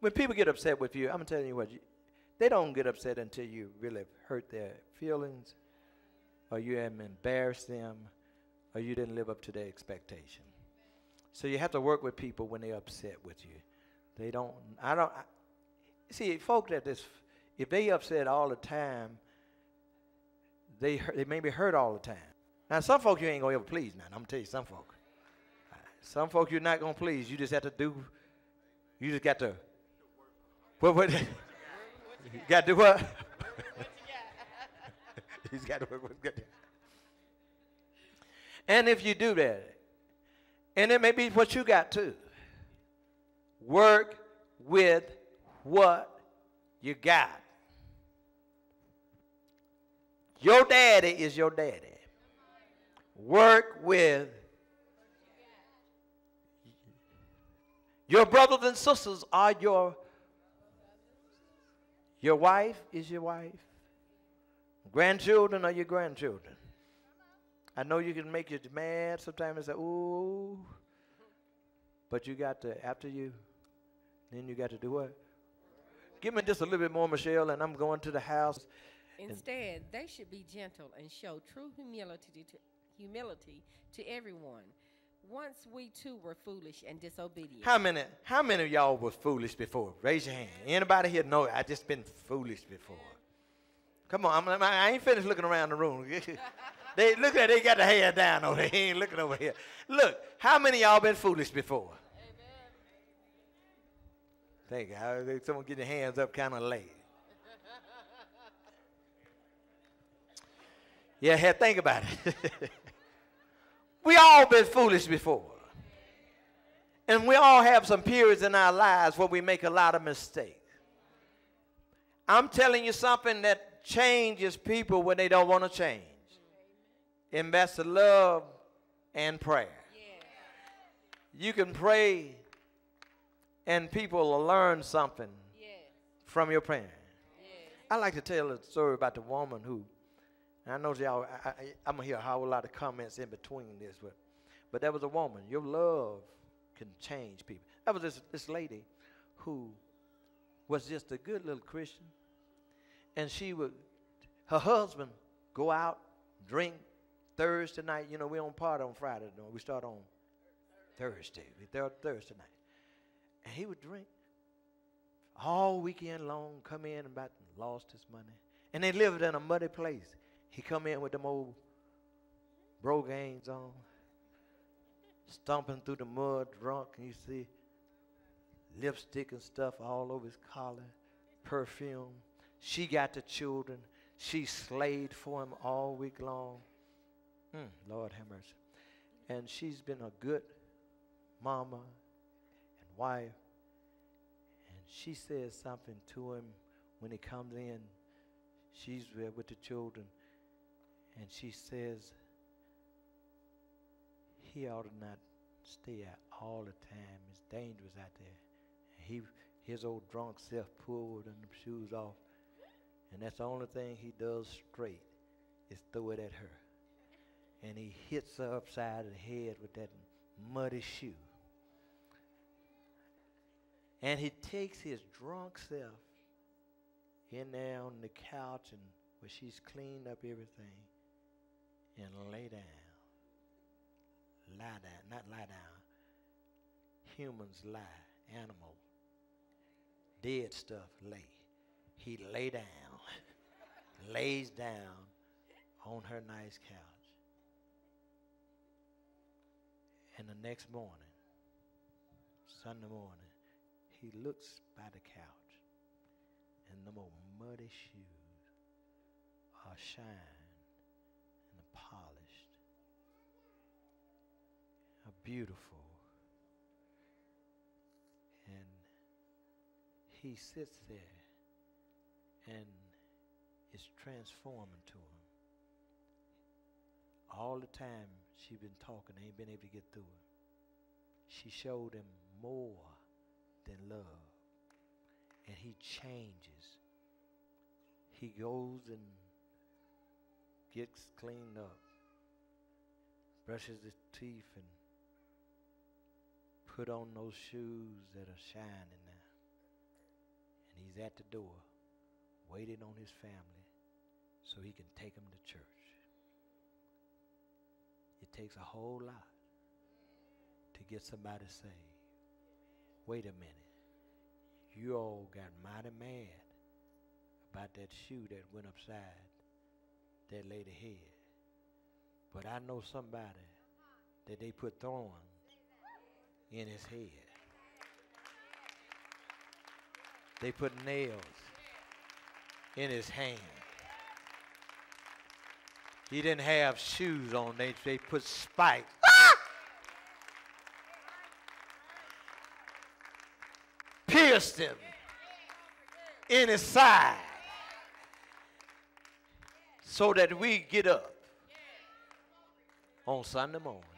when people get upset with you, I'm telling you what, they don't get upset until you really hurt their feelings, or you have embarrassed them, or you didn't live up to their expectation. So you have to work with people when they're upset with you. They don't, see, folk that this, if they upset all the time, they may be hurt all the time. Now, some folk you ain't going to ever please now. I'm going to tell you some folk. Some folk you're not going to please. You just have to do, you just got to, what? You got to do what? You just got to work with God. And if you do that, and it may be what you got too, work with what you got. Your daddy is your daddy. Work with your brothers and sisters are your wife is your wife. Grandchildren are your grandchildren. I know you can make you mad sometimes and say, ooh, but you got to, after you, then you got to do what? Give me just a little bit more, Michelle, and I'm going to the house. Instead, they should be gentle and show true humility to everyone. Once we too were foolish and disobedient. How many of y'all was foolish before? Raise your hand. Anybody here know I just been foolish before? Come on, I ain't finished looking around the room. They look at, they got the hair down over there. He ain't looking over here. Look, how many of y'all been foolish before? Amen. Thank you. Someone get your hands up kind of late. Yeah, think about it. We all been foolish before. And we all have some periods in our lives where we make a lot of mistakes. I'm telling you something that changes people when they don't want to change. And that's the love and prayer. You can pray and people will learn something from your prayer. I like to tell a story about the woman who, and I know y'all, I'm going to hear a whole lot of comments in between this, but there was a woman. Your love can change people. That was this lady who was just a good little Christian. And her husband go out, drink Thursday night. You know, we don't party on Friday. No, we start on Thursday. Thursday night. And he would drink all weekend long, come in and about lost his money. And they lived in a muddy place. He come in with them old brogans on, stomping through the mud, drunk, and you see lipstick and stuff all over his collar, perfume. She got the children. She slaved for him all week long. Lord have mercy. And she's been a good mama and wife. And she says something to him when he comes in. She's there with the children. And she says, he ought to not stay out all the time. It's dangerous out there. His old drunk self pulled and the shoes off. And that's the only thing he does straight is throw it at her. And he hits her upside the head with that muddy shoe. And he takes his drunk self in there on the couch and where she's cleaned up everything and lay down. Lie down, not lie down. Humans lie, animal, dead stuff lay. He lay down, lays down on her nice couch. And the next morning, Sunday morning, he looks by the couch and the old muddy shoes are shined and polished, are beautiful. And he sits there and it's transforming to him. All the time she's been talking, they ain't been able to get through it. She showed him more than love. And he changes. He goes and gets cleaned up, brushes his teeth, and put on those shoes that are shining now. And he's at the door waiting on his family so he can take them to church. It takes a whole lot to get somebody saved. Wait a minute. You all got mighty mad about that shoe that went upside that lady's head. But I know somebody that they put thorns in his head. They put nails in his hand. He didn't have shoes on. They put spikes. Pierced him in his side so that we get up on Sunday morning